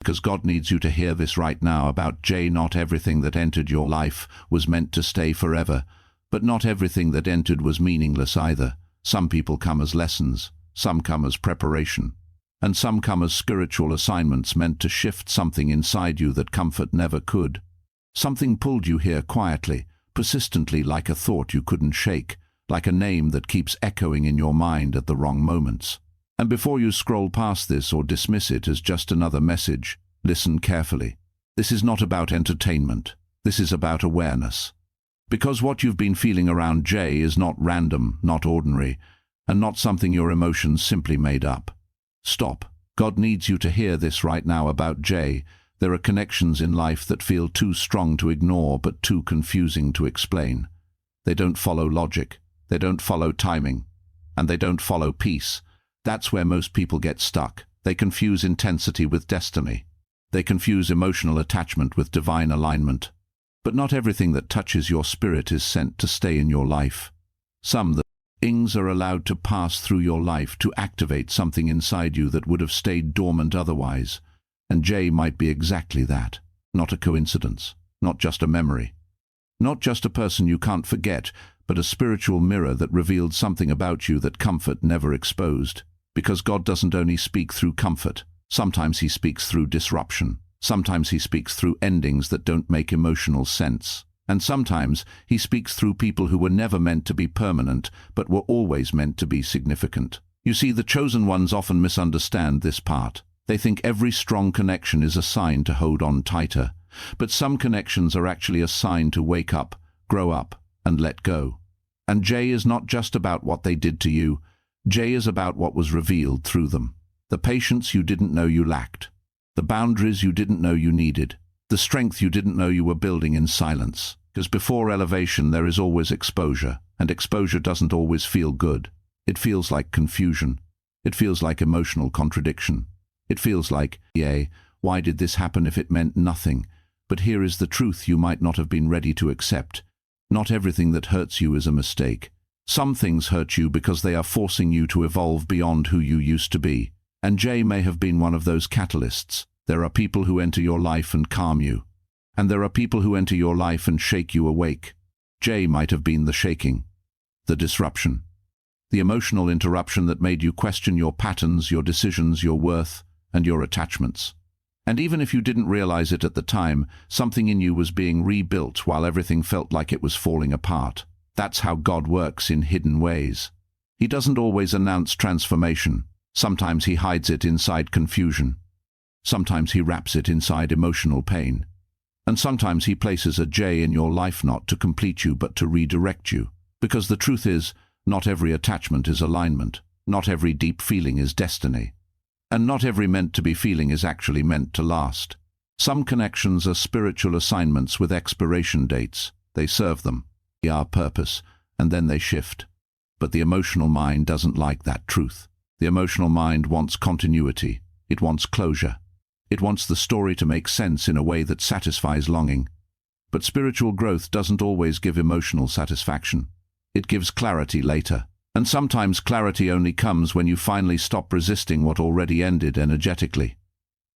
Because God needs you to hear this right now about Jay. Not everything that entered your life was meant to stay forever, but not everything that entered was meaningless either. Some people come as lessons, some come as preparation, and some come as spiritual assignments meant to shift something inside you that comfort never could. Something pulled you here quietly, persistently, like a thought you couldn't shake, like a name that keeps echoing in your mind at the wrong moments. And before you scroll past this or dismiss it as just another message, listen carefully. This is not about entertainment. This is about awareness. Because what you've been feeling around Jay is not random, not ordinary, and not something your emotions simply made up. Stop. God needs you to hear this right now about Jay. There are connections in life that feel too strong to ignore but too confusing to explain. They don't follow logic, they don't follow timing, and they don't follow peace. That's where most people get stuck. They confuse intensity with destiny. They confuse emotional attachment with divine alignment. But not everything that touches your spirit is sent to stay in your life. Some things are allowed to pass through your life to activate something inside you that would have stayed dormant otherwise. And Jay might be exactly that. Not a coincidence. Not just a memory. Not just a person you can't forget, but a spiritual mirror that revealed something about you that comfort never exposed. Because God doesn't only speak through comfort. Sometimes he speaks through disruption. Sometimes he speaks through endings that don't make emotional sense. And sometimes he speaks through people who were never meant to be permanent, but were always meant to be significant. You see, the chosen ones often misunderstand this part. They think every strong connection is a sign to hold on tighter. But some connections are actually a sign to wake up, grow up, and let go. And Jay is not just about what they did to you. Jay is about what was revealed through them. The patience you didn't know you lacked. The boundaries you didn't know you needed. The strength you didn't know you were building in silence. Because before elevation there is always exposure, and exposure doesn't always feel good. It feels like confusion. It feels like emotional contradiction. It feels like, why did this happen if it meant nothing? But here is the truth you might not have been ready to accept. Not everything that hurts you is a mistake. Some things hurt you because they are forcing you to evolve beyond who you used to be. And Jay may have been one of those catalysts. There are people who enter your life and calm you. And there are people who enter your life and shake you awake. Jay might have been the shaking, the disruption, the emotional interruption that made you question your patterns, your decisions, your worth, and your attachments. And even if you didn't realize it at the time, something in you was being rebuilt while everything felt like it was falling apart. That's how God works in hidden ways. He doesn't always announce transformation. Sometimes he hides it inside confusion. Sometimes he wraps it inside emotional pain. And sometimes he places a Jay in your life not to complete you but to redirect you. Because the truth is, not every attachment is alignment. Not every deep feeling is destiny. And not every meant-to-be feeling is actually meant to last. Some connections are spiritual assignments with expiration dates. They serve them. Our purpose, and then they shift. But the emotional mind doesn't like that truth. The emotional mind wants continuity. It wants closure. It wants the story to make sense in a way that satisfies longing. But spiritual growth doesn't always give emotional satisfaction. It gives clarity later. And sometimes clarity only comes when you finally stop resisting what already ended energetically.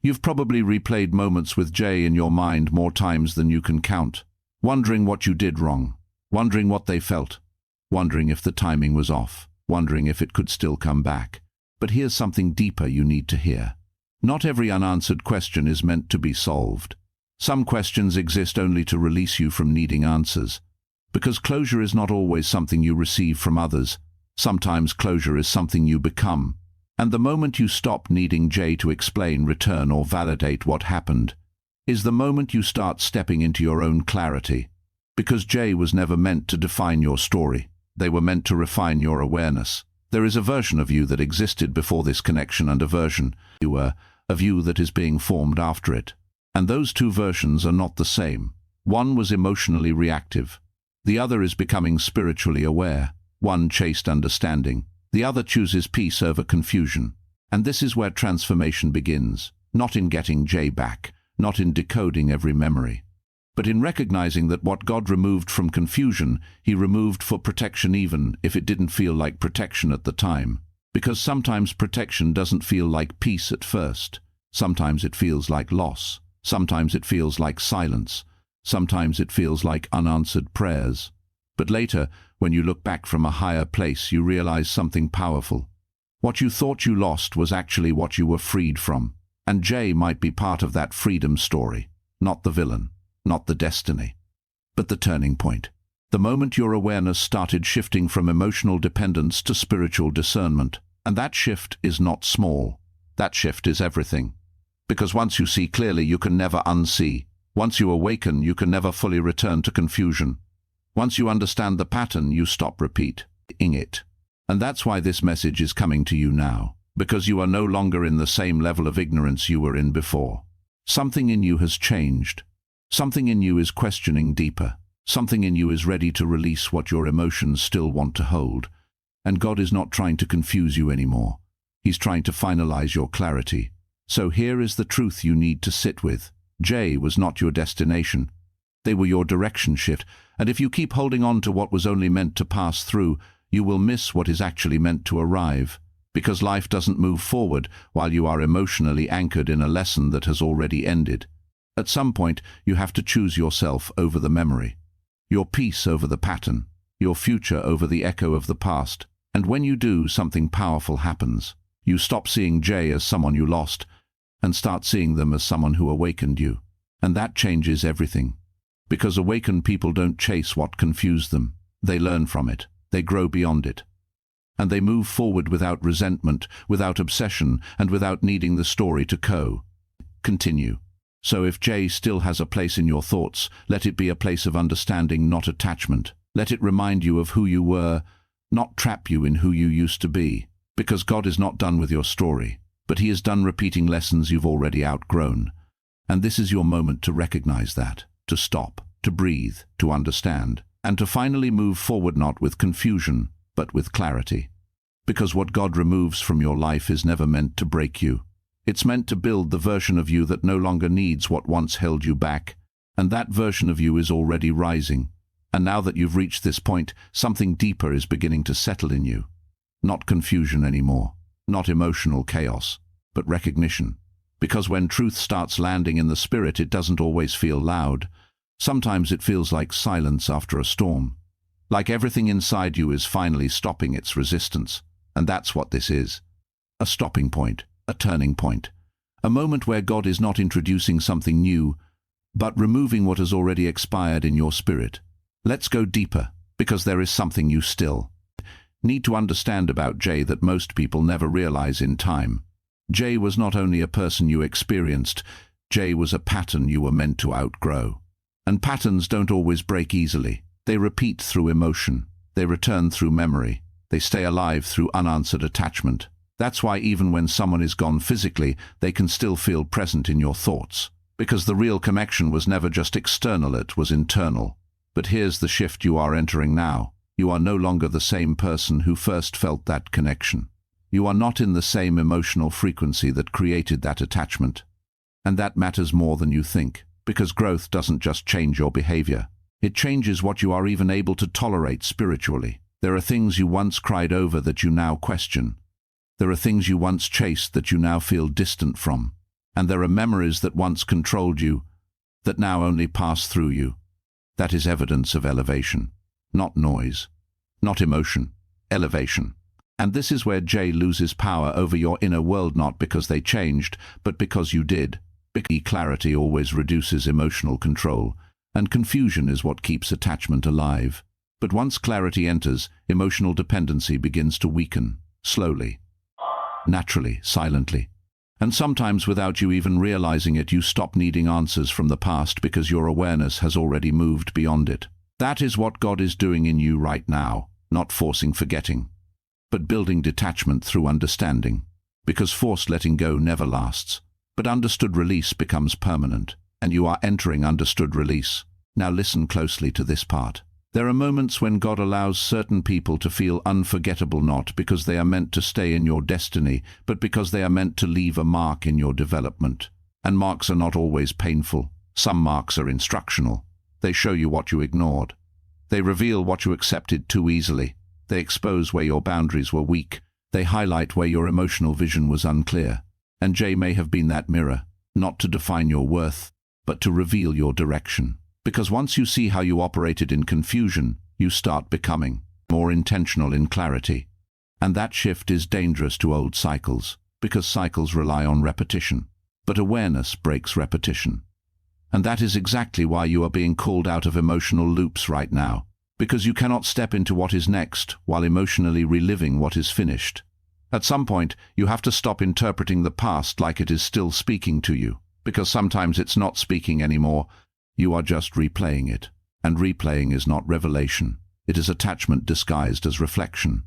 You've probably replayed moments with Jay in your mind more times than you can count, wondering what you did wrong. Wondering what they felt, wondering if the timing was off, wondering if it could still come back. But here's something deeper you need to hear. Not every unanswered question is meant to be solved. Some questions exist only to release you from needing answers. Because closure is not always something you receive from others. Sometimes closure is something you become. And the moment you stop needing Jay to explain, return, or validate what happened, is the moment you start stepping into your own clarity. Because Jay was never meant to define your story. They were meant to refine your awareness. There is a version of you that existed before this connection and a version of you that is being formed after it. And those two versions are not the same. One was emotionally reactive. The other is becoming spiritually aware. One chased understanding. The other chooses peace over confusion. And this is where transformation begins. Not in getting Jay back. Not in decoding every memory. But in recognizing that what God removed from confusion, he removed for protection even if it didn't feel like protection at the time. Because sometimes protection doesn't feel like peace at first. Sometimes it feels like loss. Sometimes it feels like silence. Sometimes it feels like unanswered prayers. But later, when you look back from a higher place, you realize something powerful. What you thought you lost was actually what you were freed from. And Jay might be part of that freedom story. Not the villain, not the destiny, but the turning point. The moment your awareness started shifting from emotional dependence to spiritual discernment. And that shift is not small. That shift is everything. Because once you see clearly, you can never unsee. Once you awaken, you can never fully return to confusion. Once you understand the pattern, you stop repeating it. And that's why this message is coming to you now. Because you are no longer in the same level of ignorance you were in before. Something in you has changed. Something in you is questioning deeper. Something in you is ready to release what your emotions still want to hold. And God is not trying to confuse you anymore. He's trying to finalize your clarity. So here is the truth you need to sit with. Jay was not your destination. They were your direction shift. And if you keep holding on to what was only meant to pass through, you will miss what is actually meant to arrive. Because life doesn't move forward while you are emotionally anchored in a lesson that has already ended. At some point, you have to choose yourself over the memory. Your peace over the pattern. Your future over the echo of the past. And when you do, something powerful happens. You stop seeing Jay as someone you lost and start seeing them as someone who awakened you. And that changes everything. Because awakened people don't chase what confused them. They learn from it. They grow beyond it. And they move forward without resentment, without obsession, and without needing the story to continue. So if Jay still has a place in your thoughts, let it be a place of understanding, not attachment. Let it remind you of who you were, not trap you in who you used to be. Because God is not done with your story, but He is done repeating lessons you've already outgrown. And this is your moment to recognize that, to stop, to breathe, to understand, and to finally move forward not with confusion, but with clarity. Because what God removes from your life is never meant to break you. It's meant to build the version of you that no longer needs what once held you back. And that version of you is already rising. And now that you've reached this point, something deeper is beginning to settle in you. Not confusion anymore, not emotional chaos, but recognition. Because when truth starts landing in the spirit, it doesn't always feel loud. Sometimes it feels like silence after a storm. Like everything inside you is finally stopping its resistance. And that's what this is. A stopping point, a turning point. A moment where God is not introducing something new, but removing what has already expired in your spirit. Let's go deeper, because there is something you still need to understand about Jay that most people never realize in time. Jay was not only a person you experienced, Jay was a pattern you were meant to outgrow. And patterns don't always break easily. They repeat through emotion. They return through memory. They stay alive through unanswered attachment. That's why even when someone is gone physically, they can still feel present in your thoughts. Because the real connection was never just external, it was internal. But here's the shift you are entering now. You are no longer the same person who first felt that connection. You are not in the same emotional frequency that created that attachment. And that matters more than you think, because growth doesn't just change your behavior. It changes what you are even able to tolerate spiritually. There are things you once cried over that you now question. There are things you once chased that you now feel distant from. And there are memories that once controlled you, that now only pass through you. That is evidence of elevation. Not noise, not emotion, elevation. And this is where Jay loses power over your inner world, not because they changed, but because you did. Because clarity always reduces emotional control, and confusion is what keeps attachment alive. But once clarity enters, emotional dependency begins to weaken, slowly, naturally, silently. And sometimes without you even realizing it, you stop needing answers from the past because your awareness has already moved beyond it. That is what God is doing in you right now, not forcing forgetting, but building detachment through understanding. Because forced letting go never lasts, but understood release becomes permanent, and you are entering understood release. Now listen closely to this part. There are moments when God allows certain people to feel unforgettable, not because they are meant to stay in your destiny, but because they are meant to leave a mark in your development. And marks are not always painful. Some marks are instructional. They show you what you ignored. They reveal what you accepted too easily. They expose where your boundaries were weak. They highlight where your emotional vision was unclear. And Jay may have been that mirror, not to define your worth, but to reveal your direction. Because once you see how you operated in confusion, you start becoming more intentional in clarity. And that shift is dangerous to old cycles, because cycles rely on repetition. But awareness breaks repetition. And that is exactly why you are being called out of emotional loops right now, because you cannot step into what is next while emotionally reliving what is finished. At some point, you have to stop interpreting the past like it is still speaking to you, because sometimes it's not speaking anymore. You are just replaying it. And replaying is not revelation. It is attachment disguised as reflection.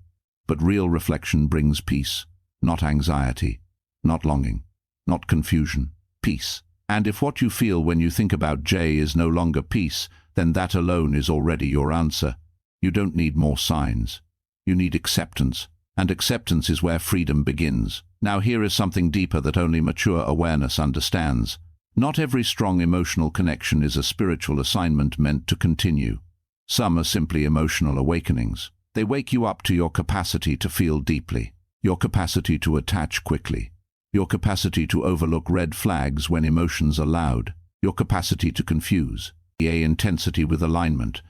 But real reflection brings peace, not anxiety, not longing, not confusion, peace. And if what you feel when you think about Jay is no longer peace, then that alone is already your answer. You don't need more signs. You need acceptance. And acceptance is where freedom begins. Now here is something deeper that only mature awareness understands. Not every strong emotional connection is a spiritual assignment meant to continue. Some are simply emotional awakenings. They wake you up to your capacity to feel deeply, your capacity to attach quickly, your capacity to overlook red flags when emotions are loud, your capacity to confuse intensity with alignment.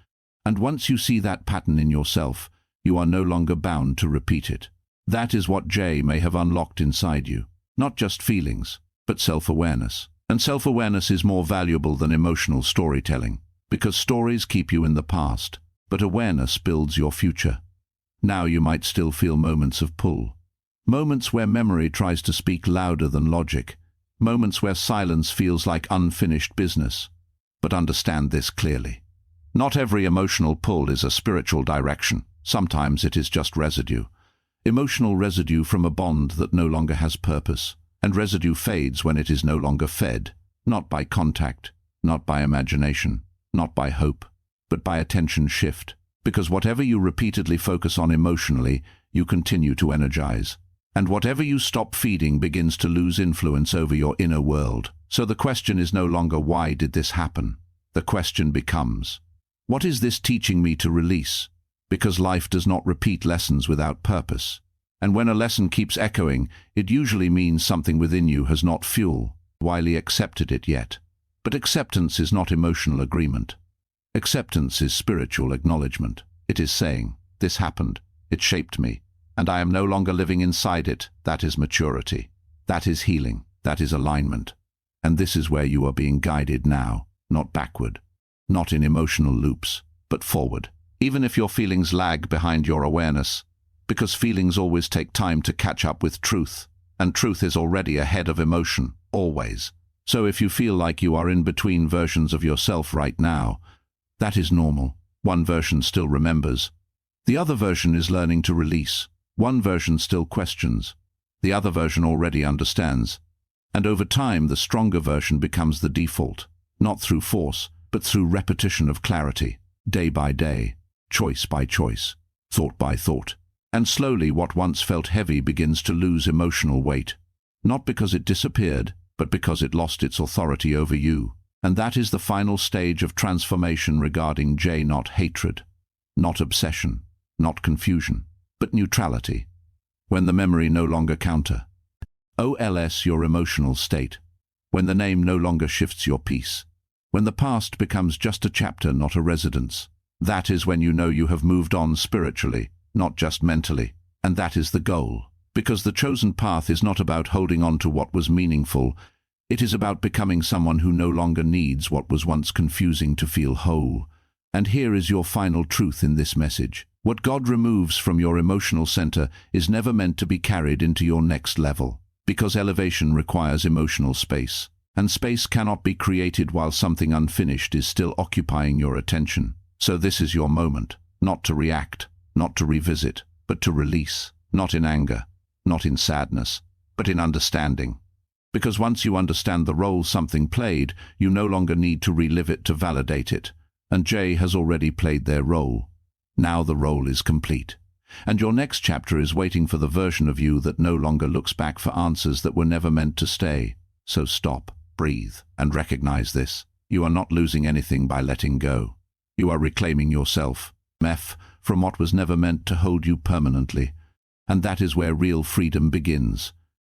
And once you see that pattern in yourself, you are no longer bound to repeat it. That is what Jay may have unlocked inside you. Not just feelings, but self-awareness. And self-awareness is more valuable than emotional storytelling, because stories keep you in the past, but awareness builds your future. Now you might still feel moments of pull. Moments where memory tries to speak louder than logic. Moments where silence feels like unfinished business. But understand this clearly. Not every emotional pull is a spiritual direction. Sometimes it is just residue. Emotional residue from a bond that no longer has purpose. And residue fades when it is no longer fed. Not by contact, not by imagination, not by hope, but by attention shift. Because whatever you repeatedly focus on emotionally, you continue to energize. And whatever you stop feeding begins to lose influence over your inner world. So the question is no longer, why did this happen? The question becomes, what is this teaching me to release? Because life does not repeat lessons without purpose. And when a lesson keeps echoing, it usually means something within you has not fully accepted it yet. But acceptance is not emotional agreement. Acceptance is spiritual acknowledgement. It is saying, this happened, it shaped me, and I am no longer living inside it. That is maturity. That is healing. That is alignment. And this is where you are being guided now, not backward, not in emotional loops, but forward. Even if your feelings lag behind your awareness, because feelings always take time to catch up with truth, and truth is already ahead of emotion, always. So if you feel like you are in between versions of yourself right now, that is normal. One version still remembers. The other version is learning to release. One version still questions. The other version already understands. And over time, the stronger version becomes the default, not through force, but through repetition of clarity, day by day, choice by choice, thought by thought. And slowly what once felt heavy begins to lose emotional weight, not because it disappeared, but because it lost its authority over you. And that is the final stage of transformation regarding Jay, not hatred, not obsession, not confusion, but neutrality. When the memory no longer OLS your emotional state. When the name no longer shifts your peace. When the past becomes just a chapter, not a residence. That is when you know you have moved on spiritually, not just mentally. And that is the goal. Because the chosen path is not about holding on to what was meaningful. It is about becoming someone who no longer needs what was once confusing to feel whole. And here is your final truth in this message. What God removes from your emotional center is never meant to be carried into your next level. Because elevation requires emotional space. And space cannot be created while something unfinished is still occupying your attention. So this is your moment, not to react, not to revisit, but to release, not in anger, not in sadness, but in understanding. Because once you understand the role something played, you no longer need to relive it to validate it. And Jay has already played their role. Now the role is complete. And your next chapter is waiting for the version of you that no longer looks back for answers that were never meant to stay. So stop, breathe, and recognize this. You are not losing anything by letting go. You are reclaiming yourself, from what was never meant to hold you permanently. And that is where real freedom begins.